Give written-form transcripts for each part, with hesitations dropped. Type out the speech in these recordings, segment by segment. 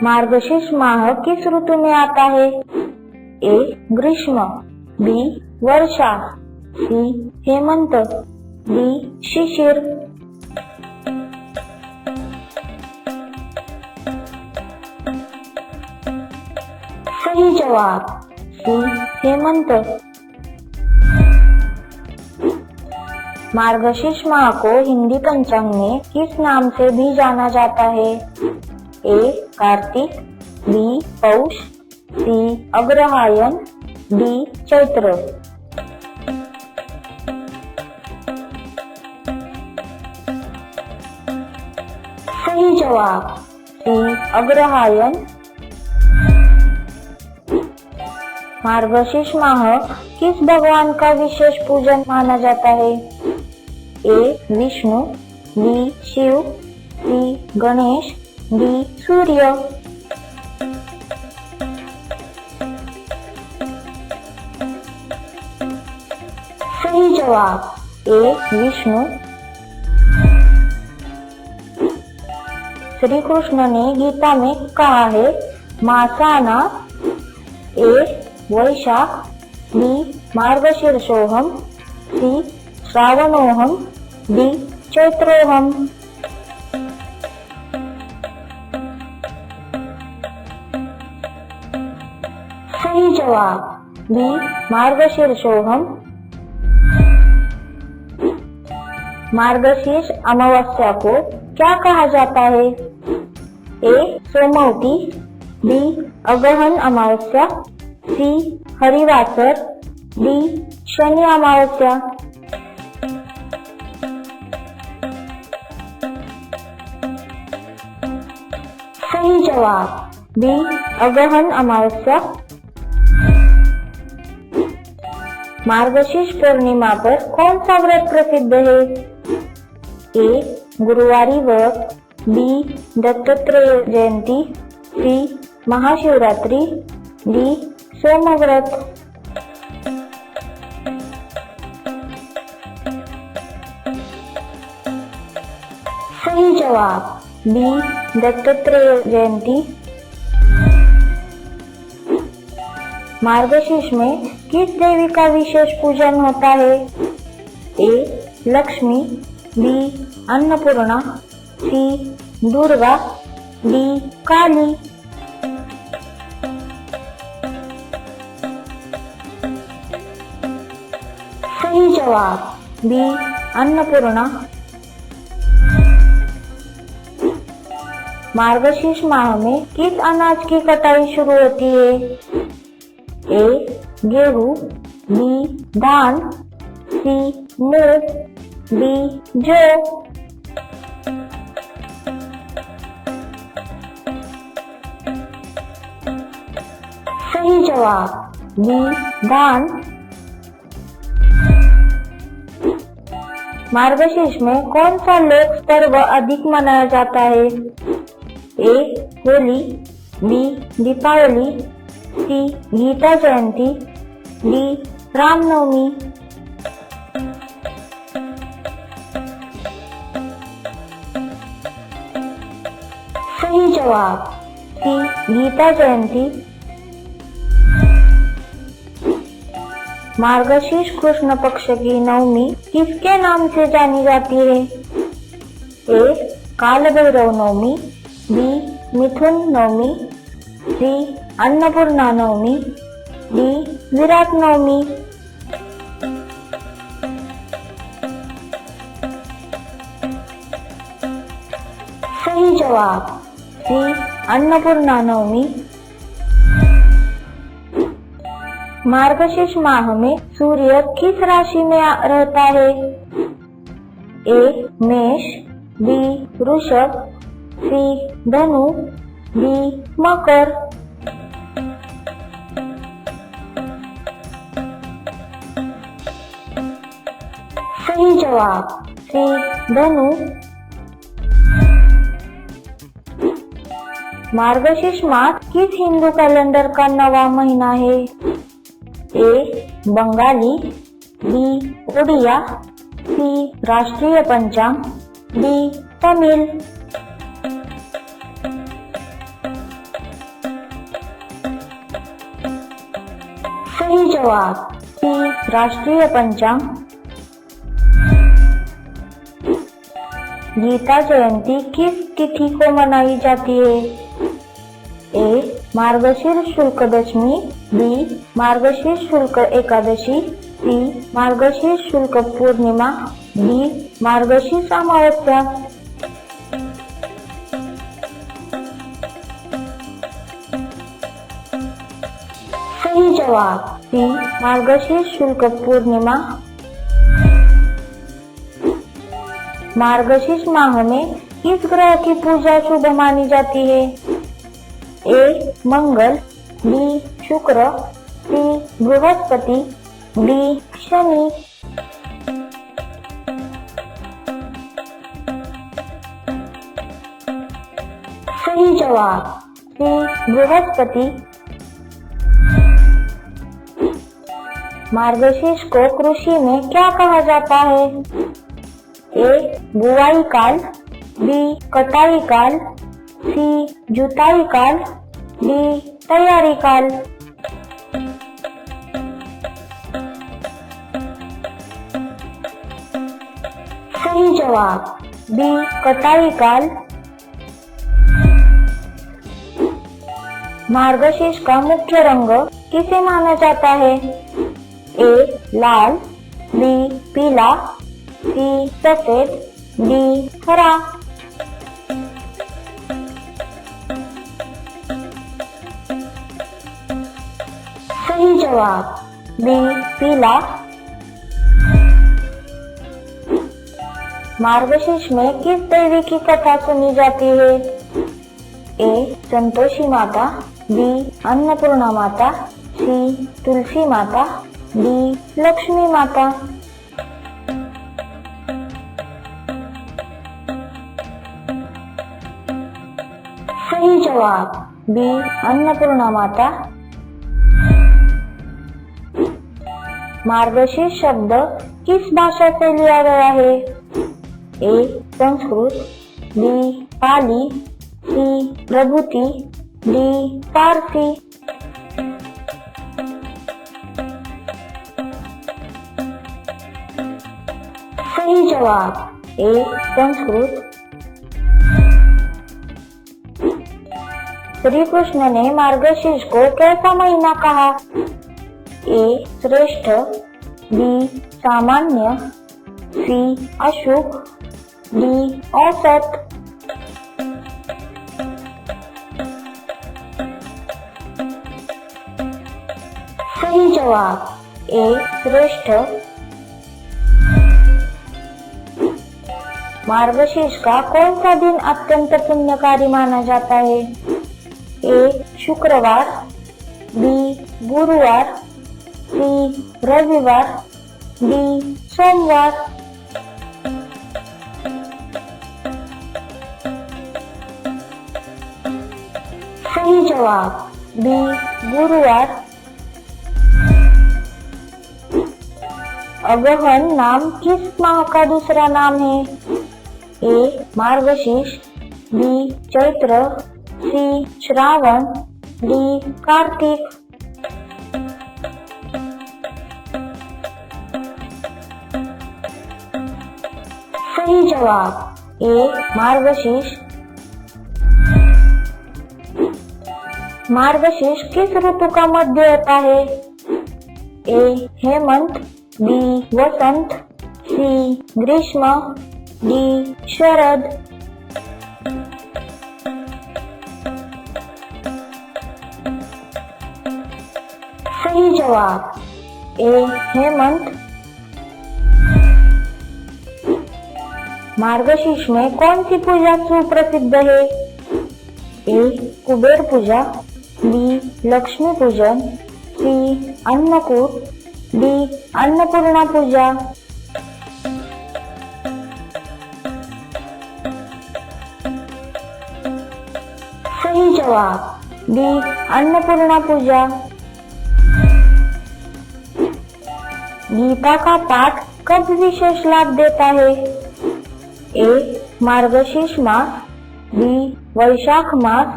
मार्गशीर्ष माह किस ऋतु में आता है? ए ग्रीष्म, बी वर्षा, सी हेमंत, डी शिशिर। सही जवाब सी हेमंत। मार्गशीर्ष माह को हिंदी पंचांग में किस नाम से भी जाना जाता है? ए कार्तिक, बी पौष, सी अग्रहायण, डी चैत्र। सही जवाब सी अग्रहायण। मार्गशीर्ष माह किस भगवान का विशेष पूजन माना जाता है? ए विष्णु, बी शिव, सी गणेश, डी सूर्य। सही जवाब ए विष्णु। श्री कृष्ण ने गीता में कहा है मासाना, ए वैशाख, बी मार्गशीर्षोहम, सी श्रावणोहम, डी चैत्रोहम। सही जवाब बी मार्गशीर्षोहम। मार्गशीर्ष अमावस्या को क्या कहा जाता है? ए सोमवती, बी अगहन अमावस्या, सी हरिवासर, डी शनि अमावस्या। सही जवाब बी अगहन अमावस्या। मार्गशीर्ष पूर्णिमा पर कौन सा व्रत प्रसिद्ध है? ए गुरुवारी व्रत, बी दत्तात्रेय जयंती, सी महाशिवरात्रि, डी सोमव्रत। सही जवाब बी दत्तात्रेय जयंती। मार्गशीर्ष में किस देवी का विशेष पूजन होता है? ए लक्ष्मी, बी अन्नपूर्णा, सी दुर्गा, डी काली। सही जवाब बी अन्नपूर्णा। मार्गशीर्ष माह में किस अनाज की कटाई शुरू होती है? ए गेहूं, बी धान, सी मूंग, डी जौ। सही जवाब बी धान। मार्गशीर्ष में कौन सा लोक पर्व अधिक मनाया जाता है? ए होली, बी दीपावली, सी गीता जयंती, डी रामनवमी। सही जवाब सी गीता जयंती। मार्गशीर्ष कृष्ण पक्ष की नवमी किसके नाम से जानी जाती है? ए काल भैरव नवमी, बी मिथुन नवमी, सी अन्नपूर्णा नवमी, डी विराट नवमी। सही जवाब सी अन्नपूर्णा नवमी। मार्गशीर्ष माह में सूर्य किस राशि में रहता है? ए मेष, बी वृषभ, सी धनु, डी मकर। सही जवाब सी धनु। मार्गशीर्ष मास किस हिंदू कैलेंडर का 9वां महीना है? ए बंगाली, बी उड़िया, सी राष्ट्रीय पंचांग, डी तमिल। जवाब सी राष्ट्रीय पंचांग। गीता जयंती किस तिथि को मनाई जाती है? ए मार्गशीर्ष शुक्ल दशमी, बी मार्गशीर्ष शुक्ल एकादशी, सी मार्गशीर्ष शुक्ल पूर्णिमा, डी मार्गशीर्ष अमावस्या। सही जवाब सी मार्गशीर्ष शुक्ल पूर्णिमा। मार्गशीर्ष माह में किस ग्रह की पूजा शुभ मानी जाती है? ए मंगल, बी शुक्र, सी बृहस्पति, डी शनि। सही जवाब सी बृहस्पति। मार्गशीर्ष को कृषि में क्या कहा जाता है? ए बुआई काल, बी कटाई काल, सी जुताई काल, डी तैयारी काल। सही जवाब बी कटाई काल। मार्गशीर्ष का मुख्य रंग किसे माना जाता है? ए लाल, बी पीला, सी सफेद, डी हरा। सही जवाब बी पीला। मार्गशीर्ष में किस देवी की कथा सुनी जाती है? ए संतोषी माता, बी अन्नपूर्णा माता, सी तुलसी माता, डी लक्ष्मी माता। सही जवाब बी अन्नपूर्णा माता। मार्गशीर्ष शब्द किस भाषा से लिया गया है? ए संस्कृत, बी पाली, सी प्रभुति, डी फारसी। सही जवाब ए संस्कृत। श्री कृष्ण ने मार्गशीर्ष को कैसा महीना कहा? ए श्रेष्ठ, बी सामान्य, सी अशुभ, डी औसत। सही जवाब ए श्रेष्ठ। मार्गशीर्ष का कौन सा दिन अत्यंत पुण्यकारी माना जाता है? ए शुक्रवार, बी गुरुवार, सी रविवार, डी सोमवार। सही जवाब बी गुरुवार। अगहन नाम किस माह का दूसरा नाम है? ए मार्गशीर्ष, बी चैत्र, सी श्रावण, डी कार्तिक। सही जवाब ए मार्गशीर्ष। मार्गशीर्ष किस ऋतु का मध्य होता है? ए हेमंत, बी वसंत, सी ग्रीष्म, डी शरद। सही जवाब ए हेमंत। मार्गशीर्ष में कौन सी पूजा सुप्रसिद्ध है? ए कुबेर पूजा, बी लक्ष्मी पूजन, सी अन्नकूट, डी अन्नपूर्णा पूजा। सही जवाब डी अन्नपूर्णा पूजा। गीता का पाठ कब विशेष लाभ देता है? ए मार्गशीर्ष मास, बी वैशाख मास,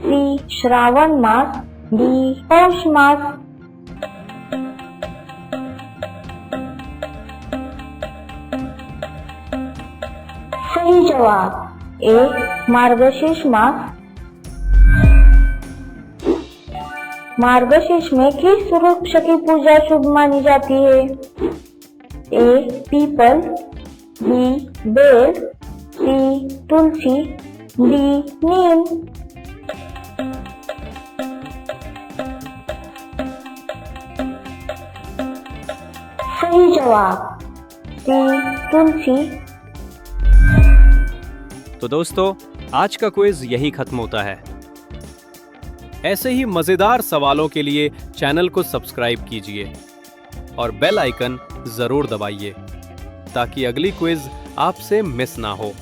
सी श्रावण मास, डी पौष मास। सही जवाब ए मार्गशीर्ष मास। मार्गशीर्ष में किस वृक्ष की पूजा शुभ मानी जाती है? ए पीपल, बी बेल, सी तुलसी, डी नीम। सही जवाब सी तुलसी। तो दोस्तों, आज का क्विज यही खत्म होता है। ऐसे ही मजेदार सवालों के लिए चैनल को सब्सक्राइब कीजिए और बेल आइकन जरूर दबाइए ताकि अगली क्विज आपसे मिस ना हो।